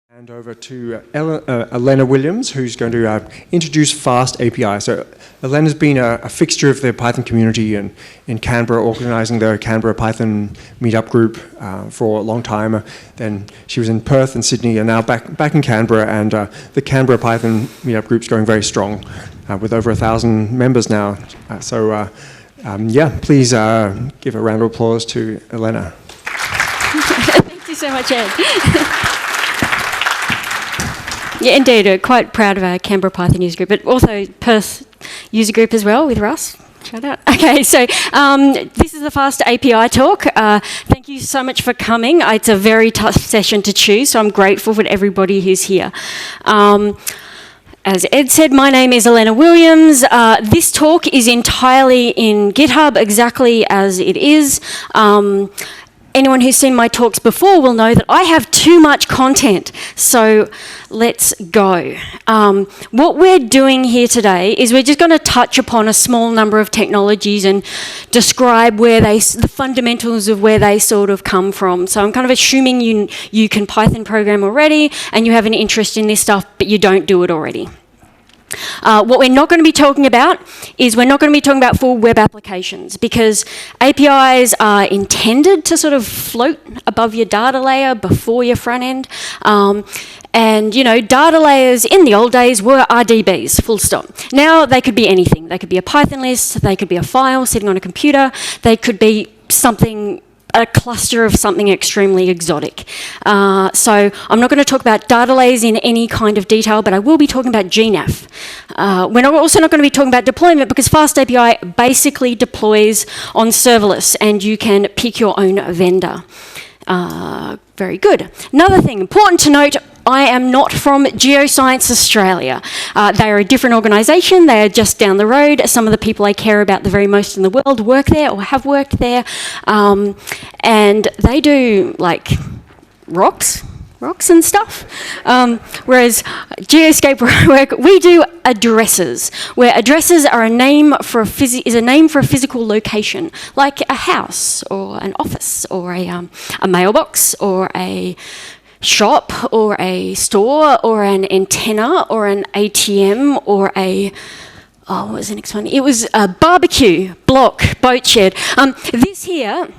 Hand over to Elena Williams, who's going to introduce FastAPI. So Elena's been a fixture of the Python community in Canberra, organising the Canberra Python meetup group for a long time. Then she was in Perth and Sydney, and now back in Canberra, and the Canberra Python meetup group's going very strong, with over 1,000 members now. Yeah, please give a round of applause to Elena. Thank you so much, Ed. Yeah, indeed, quite proud of our Canberra Python user group, but also Perth user group as well with Russ. Shout out. Okay, so this is the FastAPI talk. Thank you so much for coming. It's a very tough session to choose, so I'm grateful for everybody who's here. As Ed said, my name is Elena Williams. This talk is entirely in GitHub, exactly as it is. Anyone who's seen my talks before will know that I have too much content, so let's go. What we're doing here today is we're just going to touch upon a small number of technologies and describe where the fundamentals of where they sort of come from. So I'm kind of assuming you can Python program already and you have an interest in this stuff, but you don't do it already. What we're not going to be talking about is we're not going to be talking about full web applications, because APIs are intended to sort of float above your data layer before your front end. And, you know, data layers in the old days were RDBs, full stop. Now they could be anything. They could be a Python list, they could be a file sitting on a computer, they could be something, a cluster of something extremely exotic. So I'm not going to talk about data layers in any kind of detail, but I will be talking about GNAF. We're also not going to be talking about deployment, because FastAPI basically deploys on serverless and you can pick your own vendor. Very good. Another thing important to note, I am not from Geoscience Australia. They are a different organisation. They are just down the road. Some of the people I care about the very most in the world work there or have worked there. And they do, like, rocks and stuff. Whereas Geoscape, where I work, we do addresses, where addresses are a name for a physical location, like a house or an office or a mailbox or a shop or a store or an antenna or an ATM or a, what was the next one? It was a barbecue, block, boat shed. This here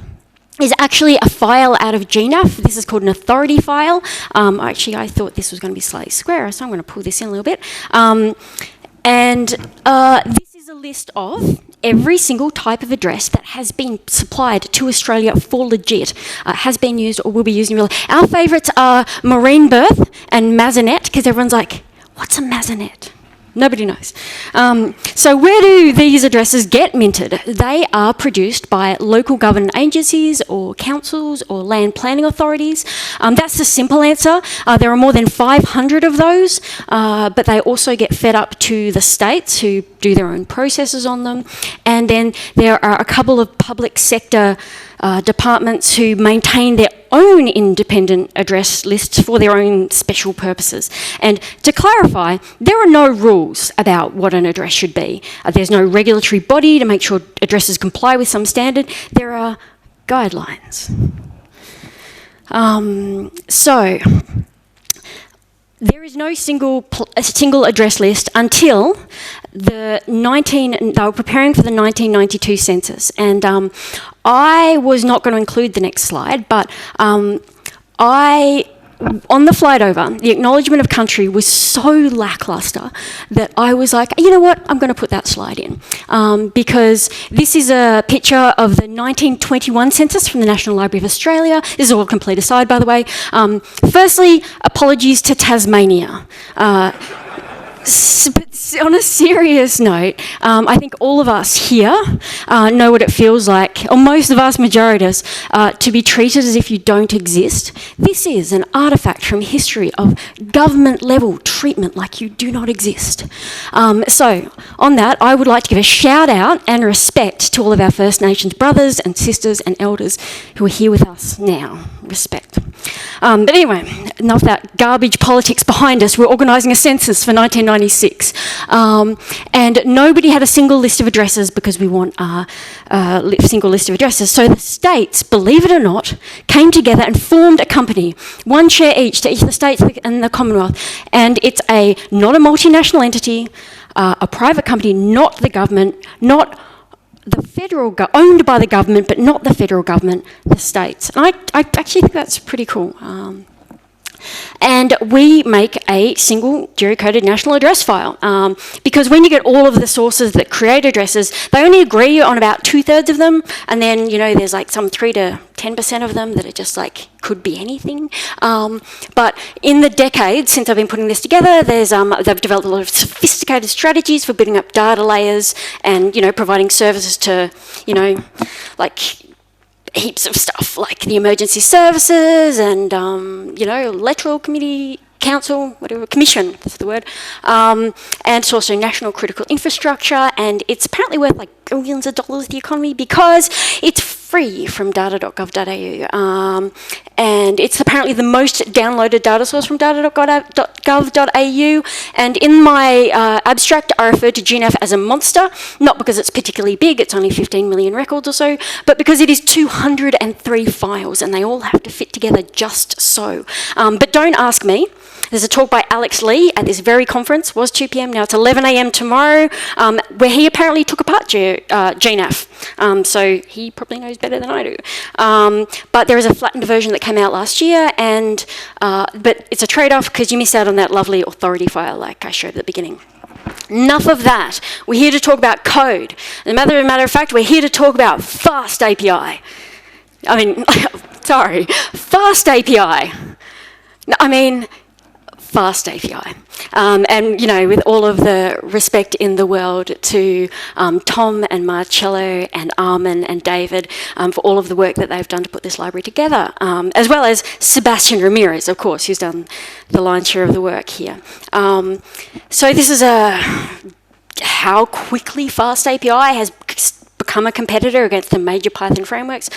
is actually a file out of GNAF. This is called an authority file. Actually, I thought this was going to be slightly square, so I'm going to pull this in a little bit. This is a list of every single type of address that has been supplied to Australia for legit, has been used or will be used in real life. Our favourites are Marine Berth and Mazinet, because everyone's like, what's a Mazinet? Nobody knows. So where do these addresses get minted? They are produced by local government agencies or councils or land planning authorities. That's the simple answer. There are more than 500 of those, but they also get fed up to the states, who do their own processes on them. And then there are a couple of public sector departments who maintain their own independent address lists for their own special purposes. And to clarify, there are no rules about what an address should be. There's no regulatory body to make sure addresses comply with some standard. There are guidelines. So there is no single address list until they were preparing for the 1992 census. And I was not going to include the next slide, but on the flight over, the acknowledgement of country was so lacklustre that I was like, you know what, I'm going to put that slide in. Because this is a picture of the 1921 census from the National Library of Australia. This is all a complete aside, by the way. Firstly, apologies to Tasmania. But on a serious note, I think all of us here know what it feels like, or most of us, majority of us, to be treated as if you don't exist. This is an artefact from history of government-level treatment like you do not exist. So, on that, I would like to give a shout-out and respect to all of our First Nations brothers and sisters and elders who are here with us now. Respect. But anyway, enough of that garbage politics behind us. We're organising a census for 1996. And nobody had a single list of addresses because we want a single list of addresses. So the states, believe it or not, came together and formed a company, one share each to each of the states and the Commonwealth. And it's not a multinational entity, a private company, not the government, not the federal, owned by the government, but not the federal government, the states. And I actually think that's pretty cool. And we make a single geocoded national address file. Because when you get all of the sources that create addresses, they only agree on about 2/3 of them, and then, there's like some 3 to 10% of them that are just like, could be anything. But in the decades since I've been putting this together, they've developed a lot of sophisticated strategies for building up data layers and, providing services to, like, heaps of stuff like the emergency services and, electoral committee, council, whatever, commission, that's the word. And it's also national critical infrastructure, and it's apparently worth like billions of dollars to the economy because it's free from data.gov.au. And it's apparently the most downloaded data source from data.gov.au. And in my abstract, I refer to GNAF as a monster, not because it's particularly big, it's only 15 million records or so, but because it is 203 files and they all have to fit together just so. But don't ask me. There's a talk by Alex Lee at this very conference, was 2 p.m, now it's 11 a.m. tomorrow, where he apparently took apart G-NAF. So he probably knows better than I do. But there is a flattened version that came out last year, and but it's a trade-off because you miss out on that lovely authority file like I showed at the beginning. Enough of that. We're here to talk about code. As a matter of fact, we're here to talk about FastAPI. FastAPI. FastAPI. And, with all of the respect in the world to Tom and Marcello and Armin and David for all of the work that they've done to put this library together, as well as Sebastian Ramirez, of course, who's done the lion's share of the work here. So this is how quickly FastAPI has become a competitor against the major Python frameworks.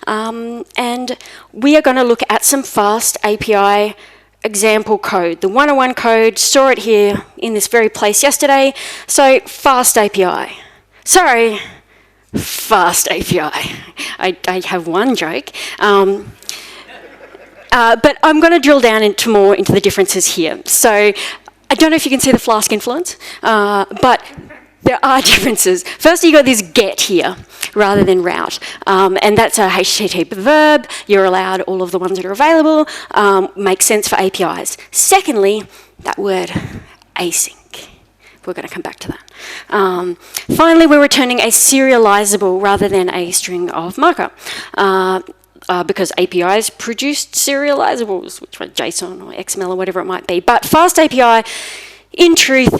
And we are going to look at some FastAPI example code, the 101 code. Saw it here in this very place yesterday. So FastAPI. Sorry, FastAPI. I have one joke. But I'm going to drill down into the differences here. So I don't know if you can see the Flask influence, but there are differences. First, you got this get here rather than route, and that's a HTTP verb. You're allowed all of the ones that are available. Makes sense for APIs. Secondly, that word async. We're going to come back to that. Finally, we're returning a serializable rather than a string of markup. Because APIs produced serializables, which were JSON or XML or whatever it might be. But FastAPI, in truth,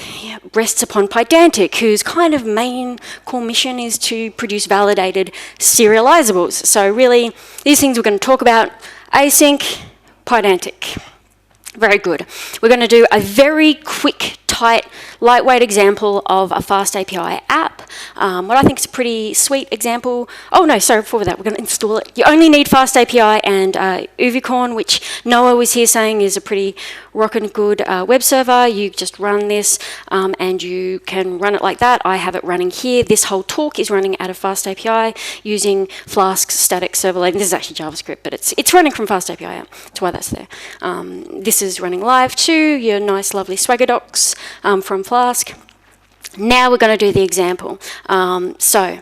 rests upon Pydantic, whose kind of main core mission is to produce validated serializables. So really, these things we're going to talk about: async, Pydantic. Very good. We're going to do a very quick, tight, lightweight example of a FastAPI app. What I think is a pretty sweet example. Oh no, sorry, before that, we're going to install it. You only need FastAPI and Uvicorn, which Noah was here saying is a pretty rockin' good web server. You just run this and you can run it like that. I have it running here. This whole talk is running out of FastAPI using Flask's static serverless. This is actually JavaScript, but it's running from FastAPI out. That's why that's there. This is running live too, your nice lovely Swagger docs from Flask. Now we're going to do the example. So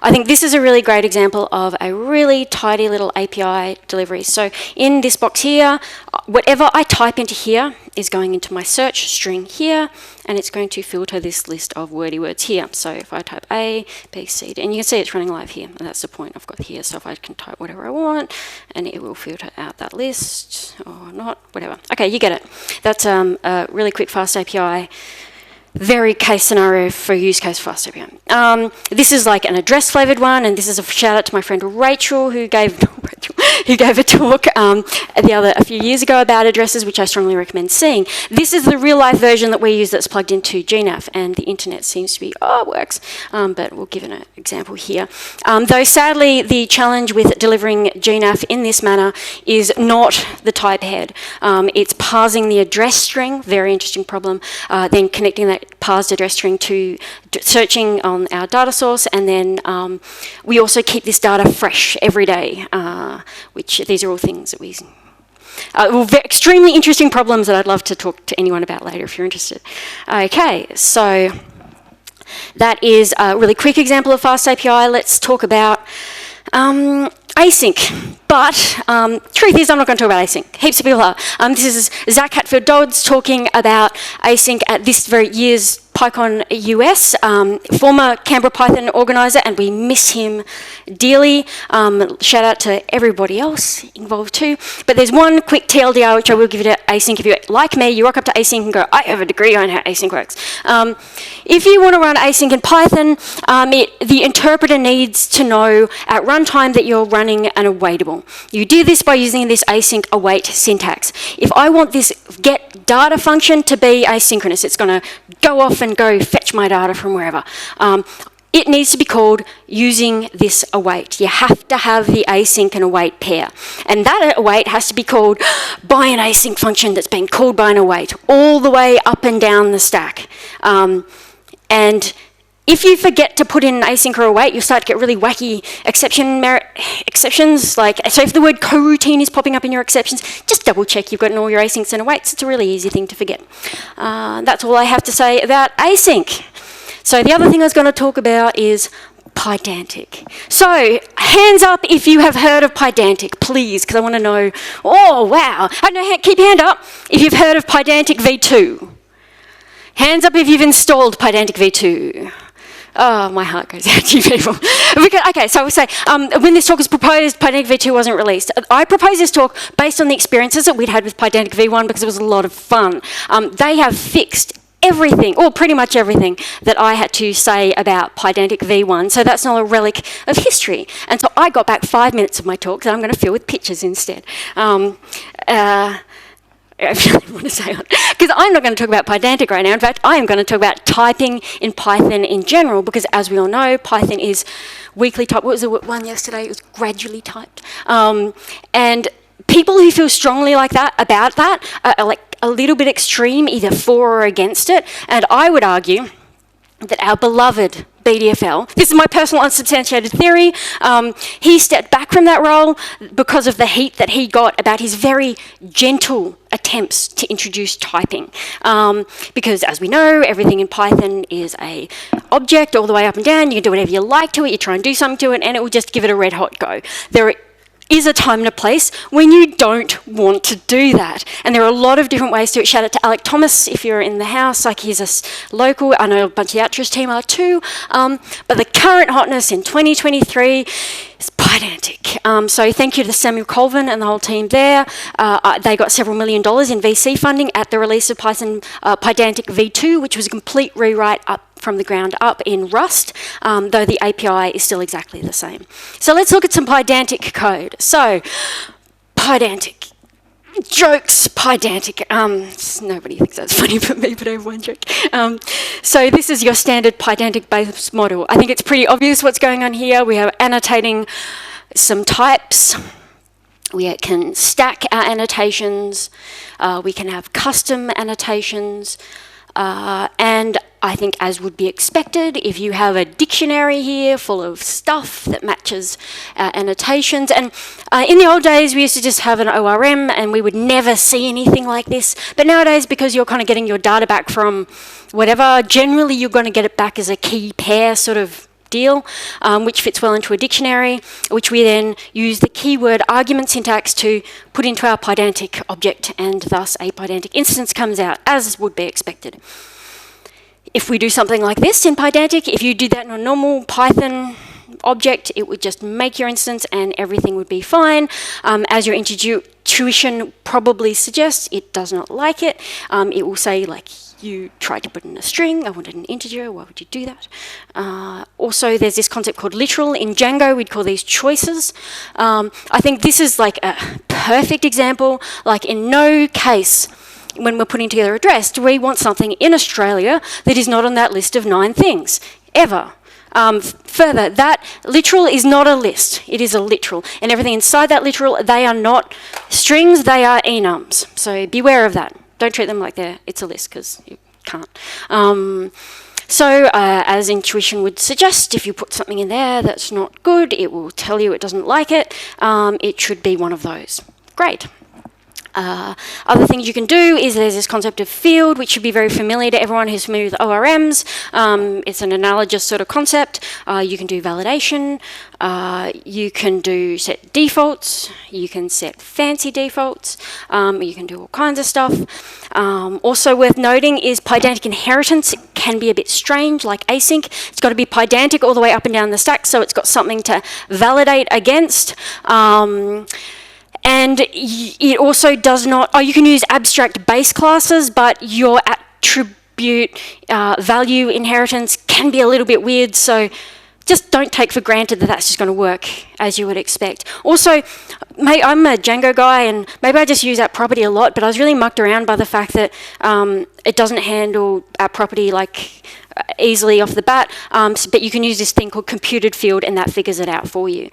I think this is a really great example of a really tidy little API delivery. So in this box here, whatever I type into here is going into my search string here, and it's going to filter this list of wordy words here. So if I type A, B, C, D, and you can see it's running live here, and that's the point I've got here. So if I can type whatever I want, and it will filter out that list, or not, whatever. Okay, you get it. That's a really quick FastAPI. Very case scenario for use case FastAPI. This is like an address flavored one, and this is a shout out to my friend Rachel, who gave who gave a talk a few years ago about addresses, which I strongly recommend seeing. This is the real-life version that we use that's plugged into GNAF, and the internet seems to be, it works, but we'll give an example here. Though sadly, the challenge with delivering GNAF in this manner is not the type head. It's parsing the address string, very interesting problem, then connecting that parsed address string to searching on our data source, and then we also keep this data fresh every day, which these are all things that we... extremely interesting problems that I'd love to talk to anyone about later if you're interested. Okay, so that is a really quick example of FastAPI. Let's talk about Async. But truth is, I'm not going to talk about async. Heaps of people are. This is Zach Hatfield-Dodds talking about async at this very year's PyCon US, former Canberra Python organiser, and we miss him dearly. Shout out to everybody else involved too. But there's one quick TLDR which I will give you to async. If you're like me, you rock up to async and go, I have a degree on how async works. If you want to run async in Python, the interpreter needs to know at runtime that you're running an awaitable. You do this by using this async await syntax. If I want this get data function to be asynchronous, it's going to go off and go fetch my data from wherever. It needs to be called using this await. You have to have the async and await pair. And that await has to be called by an async function that's been called by an await, all the way up and down the stack. And if you forget to put in async or await, you'll start to get really wacky exceptions. Like, so if the word coroutine is popping up in your exceptions, just double check you've gotten all your asyncs and awaits. It's a really easy thing to forget. That's all I have to say about async. So the other thing I was going to talk about is Pydantic. So, hands up if you have heard of Pydantic, please, because I want to know. Oh, wow. Keep your hand up if you've heard of Pydantic v2. Hands up if you've installed Pydantic v2. Oh, my heart goes out to you people. Okay, so I will say, when this talk was proposed, Pydantic v2 wasn't released. I proposed this talk based on the experiences that we'd had with Pydantic v1 because it was a lot of fun. They have fixed everything, or pretty much everything, that I had to say about Pydantic v1, so that's not a relic of history. And so I got back 5 minutes of my talk that I'm going to fill with pictures instead. I really want to say on, because I'm not going to talk about Pydantic right now. In fact, I am going to talk about typing in Python in general, because as we all know, Python is weakly typed. What was the one yesterday? It was gradually typed. And people who feel strongly like that about that are like a little bit extreme, either for or against it. And I would argue that our beloved BDFL, this is my personal unsubstantiated theory, he stepped back from that role because of the heat that he got about his very gentle attempts to introduce typing. Because as we know, everything in Python is a object all the way up and down. You can do whatever you like to it, you try and do something to it, and it will just give it a red hot go. There is a time and a place when you don't want to do that. And there are a lot of different ways to it. Shout out to Alec Thomas if you're in the house, like he's a local. I know a bunch of the Atlas team are too. But the current hotness in 2023 is Pydantic. So thank you to Samuel Colvin and the whole team there. They got several $1 million in VC funding at the release of Pydantic v2, which was a complete rewrite up from the ground up in Rust, though the API is still exactly the same. So let's look at some Pydantic code. So, Pydantic. Jokes, Pydantic. Nobody thinks that's funny but me, but I have one joke. So this is your standard Pydantic base model. I think it's pretty obvious what's going on here. We are annotating some types. We can stack our annotations. We can have custom annotations. And I think, as would be expected, if you have a dictionary here full of stuff that matches annotations, and in the old days we used to just have an ORM and we would never see anything like this, but nowadays, because you're kind of getting your data back from whatever, generally you're going to get it back as a key pair sort of deal, which fits well into a dictionary, which we then use the keyword argument syntax to put into our Pydantic object, and thus a Pydantic instance comes out, as would be expected. If we do something like this in Pydantic, if you did that in a normal Python object, it would just make your instance and everything would be fine. As your intuition probably suggests, it does not like it. It will say, like, you tried to put in a string, I wanted an integer, why would you do that? Also, there's this concept called literal. In Django, we'd call these choices. I think this is like a perfect example. Like in no case, when we're putting together address, do we want something in Australia that is not on that list of 9 things, ever. Further, that literal is not a list, it is a literal. And everything inside that literal, they are not strings, they are enums. So beware of that. Don't treat them like it's a list, because you can't. As intuition would suggest, if you put something in there that's not good, it will tell you it doesn't like it. It should be one of those. Great. Other things you can do is there's this concept of field, which should be very familiar to everyone who's familiar with ORMs. It's an analogous sort of concept. You can do validation. You can do set defaults. You can set fancy defaults. You can do all kinds of stuff. Also worth noting is Pydantic inheritance. It can be a bit strange, like async. It's got to be Pydantic all the way up and down the stack, so it's got something to validate against. And it also does not, you can use abstract base classes, but your attribute value inheritance can be a little bit weird, so just don't take for granted that that's just going to work as you would expect. Also, I'm a Django guy, and maybe I just use that property a lot, but I was really mucked around by the fact that it doesn't handle that property like easily off the bat, but you can use this thing called computed field, and that figures it out for you.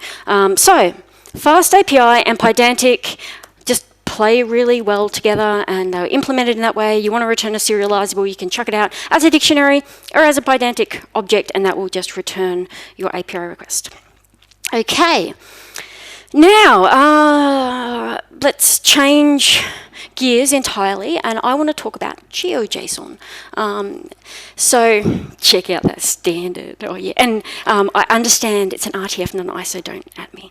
FastAPI and Pydantic just play really well together, and they're implemented in that way. You want to return a serializable, you can chuck it out as a dictionary or as a Pydantic object, and that will just return your API request. Okay, now let's change gears entirely, and I want to talk about GeoJSON. So check out that standard. Oh yeah, and I understand it's an RTF, not an ISO. Don't at me.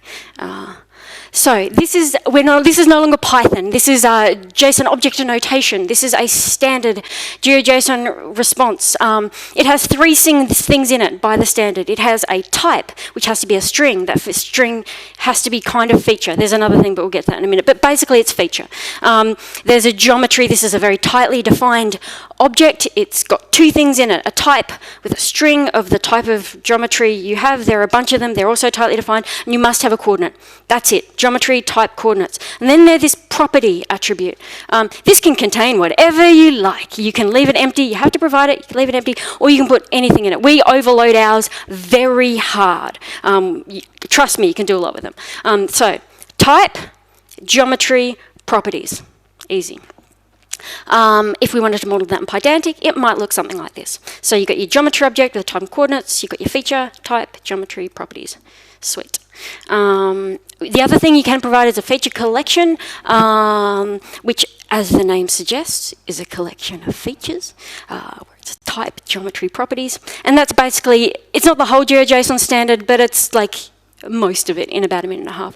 So this is no longer Python. This is JSON object notation. This is a standard GeoJSON response. It has 3 things in it by the standard. It has a type, which has to be a string. That string has to be kind of feature. There's another thing, but we'll get to that in a minute. But basically, it's feature. There's a geometry. This is a very tightly defined object. It's got 2 things in it: a type with a string of the type of geometry you have. There are a bunch of them. They're also tightly defined, and you must have a coordinate. That's it. Geometry, type, coordinates. And then there's this property attribute. This can contain whatever you like. You can leave it empty. You have to provide it. You can leave it empty, or you can put anything in it. We overload ours very hard. Trust me, you can do a lot with them. So type, geometry, properties. Easy. If we wanted to model that in Pydantic, it might look something like this. So you've got your geometry object with the type and coordinates. You've got your feature, type, geometry, properties. Sweet. The other thing you can provide is a feature collection, which, as the name suggests, is a collection of features, where it's type, geometry, properties. And that's basically, it's not the whole GeoJSON standard, but it's like most of it in about a minute and a half.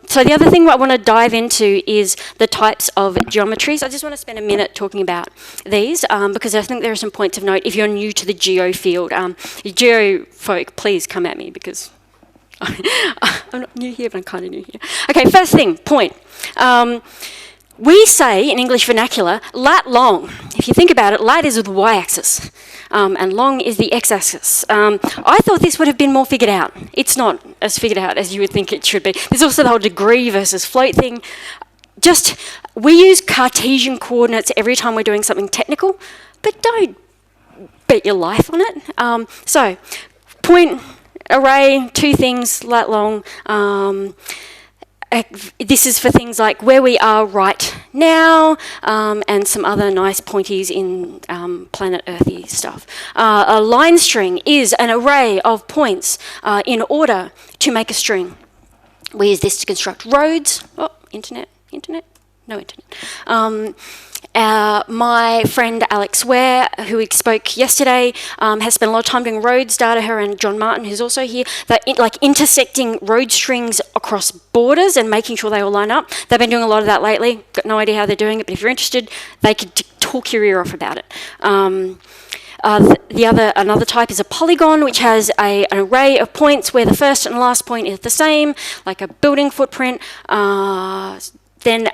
So the other thing I want to dive into is the types of geometries. I just want to spend a minute talking about these, because I think there are some points of note if you're new to the geo field. Geo folk, please come at me, because I'm not new here, but I'm kind of new here. Okay, first thing, point. We say in English vernacular, lat long. If you think about it, lat is with the y-axis, and long is the x-axis. I thought this would have been more figured out. It's not as figured out as you would think it should be. There's also the whole degree versus float thing. We use Cartesian coordinates every time we're doing something technical, but don't bet your life on it. So, point, array, 2 things, lat long. This is for things like where we are right now, and some other nice pointies in planet Earthy stuff. A line string is an array of points in order to make a string. We use this to construct roads. Oh, internet, no internet. My friend Alex Ware, who spoke yesterday, has spent a lot of time doing roads data, her and John Martin, who's also here, that like intersecting road strings across borders and making sure they all line up. They've been doing a lot of that lately. Got no idea how they're doing it, but if you're interested, they could talk your ear off about it. Another type is a polygon, which has an array of points where the first and last point is the same, like a building footprint. Then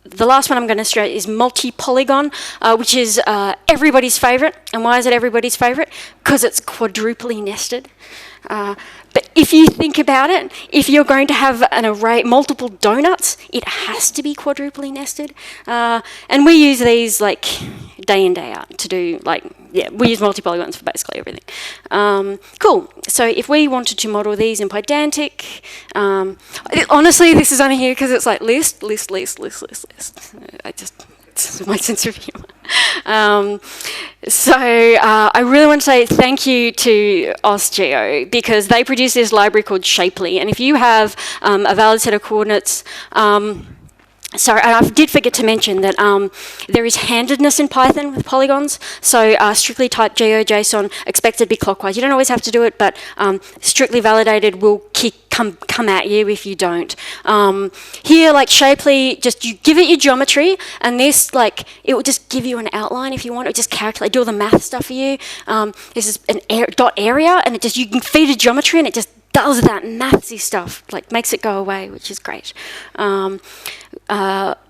the last one I'm going to show is multi-polygon, which is everybody's favourite. And why is it everybody's favourite? Because it's quadruply nested. But if you think about it, if you're going to have an array, multiple donuts, it has to be quadruply nested. And we use these like day in, day out to do we use multi-polygons for basically everything. Cool. So if we wanted to model these in Pydantic, honestly, this is only here because it's like list. It's my sense of humour. I really want to say thank you to AusGeo because they produce this library called Shapely. And if you have a valid set of coordinates, sorry, and I did forget to mention that there is handedness in Python with polygons. So strictly typed GeoJSON expected to be clockwise. You don't always have to do it, but strictly validated will come at you if you don't. Here, like Shapely, just you give it your geometry, and this, it will just give you an outline if you want. It will just calculate, do all the math stuff for you. This is an dot area, and you can feed a geometry, and it just does that mathsy stuff, makes it go away, which is great.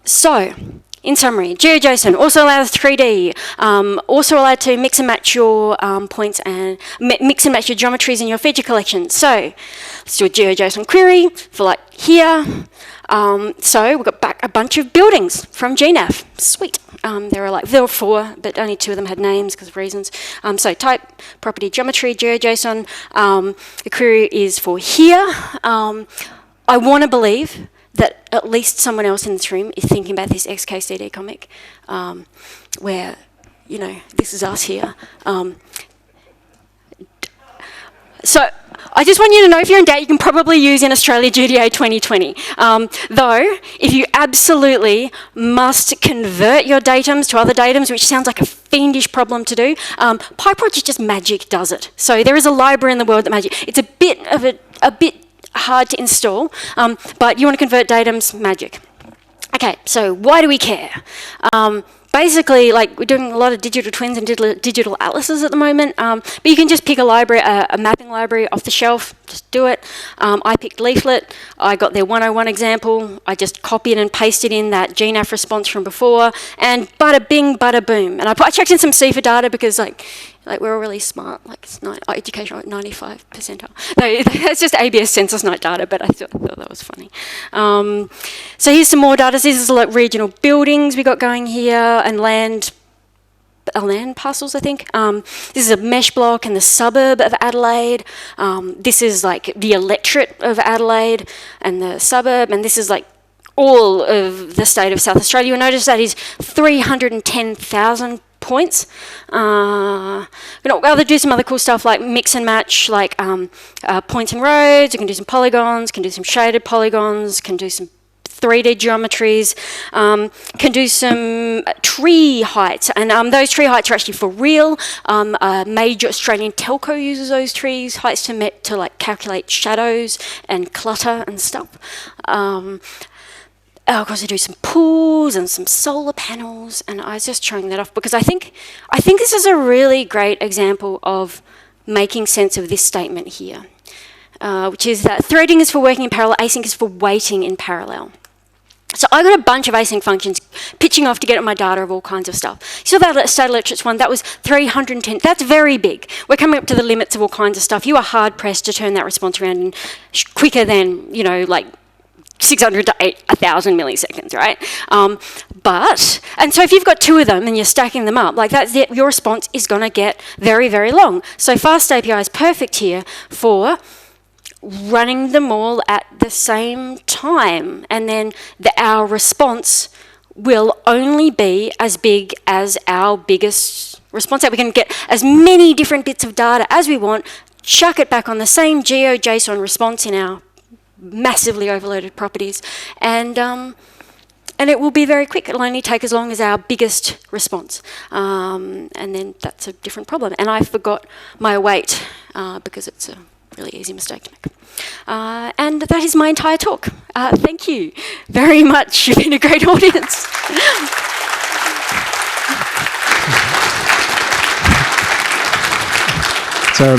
So, in summary, GeoJSON also allows 3D, also allowed to mix and match your points and mix and match your geometries in your feature collection. So, let's do a GeoJSON query for here. So we've got back a bunch of buildings from GNAF. Sweet. There were 4, but only 2 of them had names because of reasons. So type, property, geometry, GeoJSON. The query is for here. I want to believe that at least someone else in this room is thinking about this XKCD comic, where, this is us here. So I just want you to know, if you're in doubt, you can probably use in Australia GDA 2020. Though, if you absolutely must convert your datums to other datums, which sounds like a fiendish problem to do, pyproj just magic does it. So there is a library in the world that magic. It's a bit hard to install, but you want to convert datums, magic. Okay, so why do we care? Basically, we're doing a lot of digital twins and digital atlases at the moment, but you can just pick a library, a mapping library off the shelf, just do it. I picked Leaflet, I got their 101 example, I just copied and pasted in that GNAF response from before, and bada bing, bada boom. And I checked in some CIFAR data because we're all really smart, it's educational at 95 percentile. No, that's just ABS census night data, but I thought that was funny. So here's some more data. This is regional buildings we got going here, and land parcels, I think. This is a mesh block in the suburb of Adelaide. This is the electorate of Adelaide and the suburb, and this is all of the state of South Australia. You'll notice that is 310,000 points. I'll do some other cool stuff like mix and match, points and roads. You can do some polygons, can do some shaded polygons, can do some 3D geometries, can do some tree heights, and those tree heights are actually for real. A major Australian telco uses those trees heights to calculate shadows and clutter and stuff. Of course, I do some pools and some solar panels, and I was just showing that off because I think this is a really great example of making sense of this statement here, which is that threading is for working in parallel, async is for waiting in parallel. So I got a bunch of async functions pitching off to get at my data of all kinds of stuff. You saw that state electorates one, that was 310. That's very big. We're coming up to the limits of all kinds of stuff. You are hard pressed to turn that response around in quicker than, 600 to 1,000 milliseconds, right? And so if you've got 2 of them and you're stacking them up, your response is going to get very, very long. So FastAPI is perfect here for running them all at the same time, and then our response will only be as big as our biggest response. That we can get as many different bits of data as we want, chuck it back on the same GeoJSON response in our massively overloaded properties, and it will be very quick. It'll only take as long as our biggest response, and then that's a different problem. And I forgot my weight because it's a really easy mistake to make. And that is my entire talk. Thank you very much. You've been a great audience. So,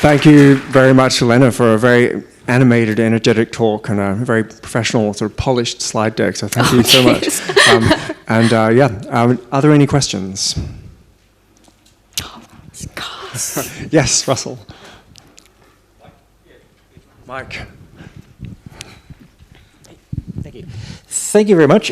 thank you very much, Elena, for a very animated, energetic talk and a very professional, sort of polished slide deck. So thank you so much. Are there any questions? Yes, Russell. Mike. Thank you. Thank you very much.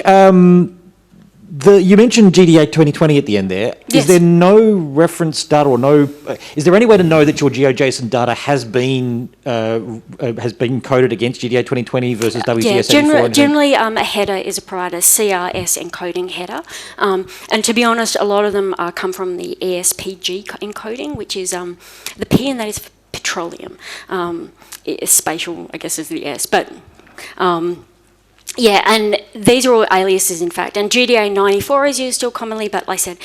You mentioned GDA 2020 at the end there. Yes. Is there no reference data or no? Is there any way to know that your GeoJSON data has been coded against GDA 2020 versus WCS84? Generally a header is a provider, CRS encoding header. And to be honest, a lot of them come from the ESPG encoding, which is the P in that is petroleum. Spatial, I guess, is the S. But yeah, and these are all aliases, in fact. And GDA 94 is used still commonly, but like I said,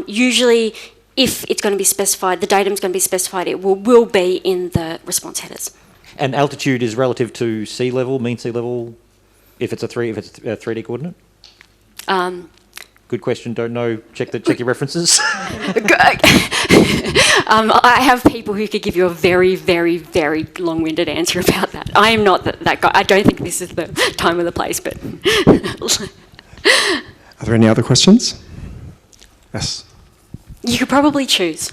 usually if it's going to be specified, the datum is going to be specified, it will be in the response headers. And altitude is relative to sea level, mean sea level, if it's a 3D coordinate? Good question. Don't know. Check your references. I have people who could give you a very, very, very long-winded answer about that. I am not that guy. I don't think this is the time or the place, but... Are there any other questions? Yes. You could probably choose.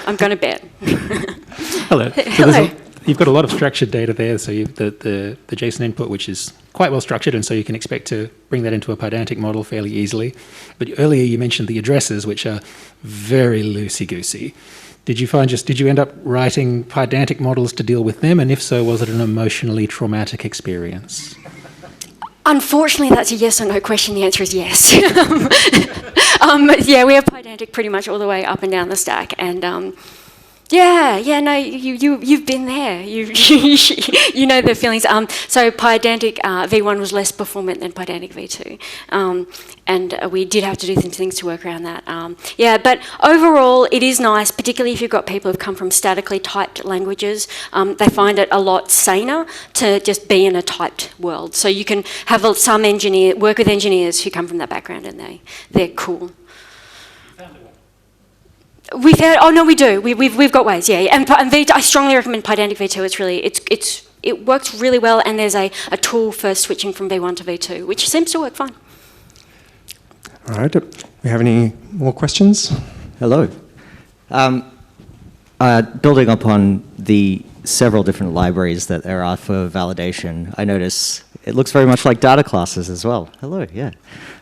I'm going to bet. Hello. So Hello. You've got a lot of structured data there, so you've the JSON input, which is quite well structured, and so you can expect to bring that into a Pydantic model fairly easily. But earlier you mentioned the addresses, which are very loosey-goosey. Did you end up writing Pydantic models to deal with them, and if so, was it an emotionally traumatic experience? Unfortunately, that's a yes or no question. The answer is yes. Yeah, we have Pydantic pretty much all the way up and down the stack, and no, you've been there. You know the feelings. So Pydantic V1 was less performant than Pydantic V2, and we did have to do some things to work around that. But overall, it is nice, particularly if you've got people who've come from statically typed languages. They find it a lot saner to just be in a typed world. So you can have some work with engineers who come from that background, and they're cool. We found, oh no, we do. We've got ways, yeah. And V2, I strongly recommend Pydantic V2. It's really, it works really well, and there's a tool for switching from V1 to V2, which seems to work fine. All right. Do we have any more questions? Hello. Building upon the several different libraries that there are for validation, I notice it looks very much like data classes as well. Hello, yeah.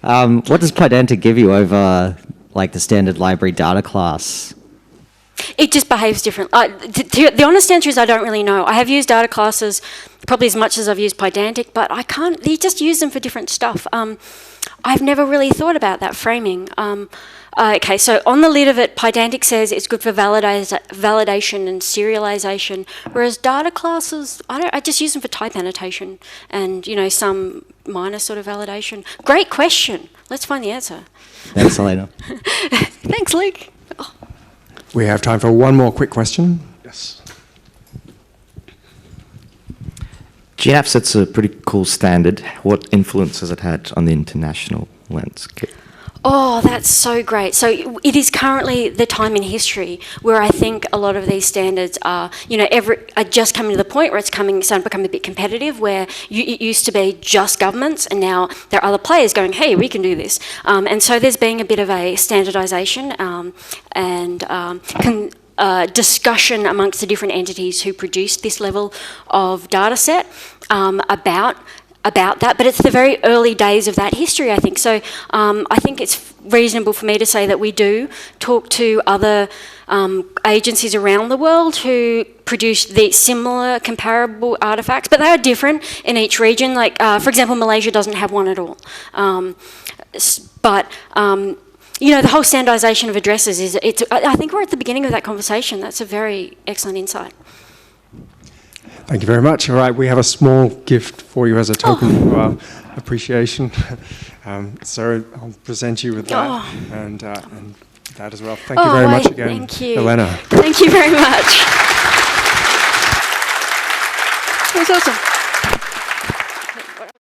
What does Pydantic give you over like the standard library data class? It just behaves different. The honest answer is I don't really know. I have used data classes probably as much as I've used Pydantic, but I can't, you just use them for different stuff. I've never really thought about that framing. Okay, so on the lid of it, Pydantic says it's good for validation and serialization, whereas data classes, I just use them for type annotation and, some minor sort of validation. Great question. Let's find the answer. Thanks, Elena. Thanks, Luke. Oh. We have time for one more quick question. Yes. GNAF sets a pretty cool standard. What influence has it had on the international landscape? Oh, that's so great. So it is currently the time in history where I think a lot of these standards are, are just coming to the point where it's starting to become a bit competitive, where it used to be just governments, and now there are other players going, hey, we can do this. And so there's being a bit of a standardisation and discussion amongst the different entities who produce this level of data set about that, but it's the very early days of that history, I think. So I think it's reasonable for me to say that we do talk to other agencies around the world who produce the similar comparable artifacts, but they are different in each region. Like, for example, Malaysia doesn't have one at all. The whole standardisation of addresses I think we're at the beginning of that conversation. That's a very excellent insight. Thank you very much. All right, we have a small gift for you as a token of our appreciation. So I'll present you with that and that as well. Thank you very much again, thank you. Elena. Thank you very much. It was awesome.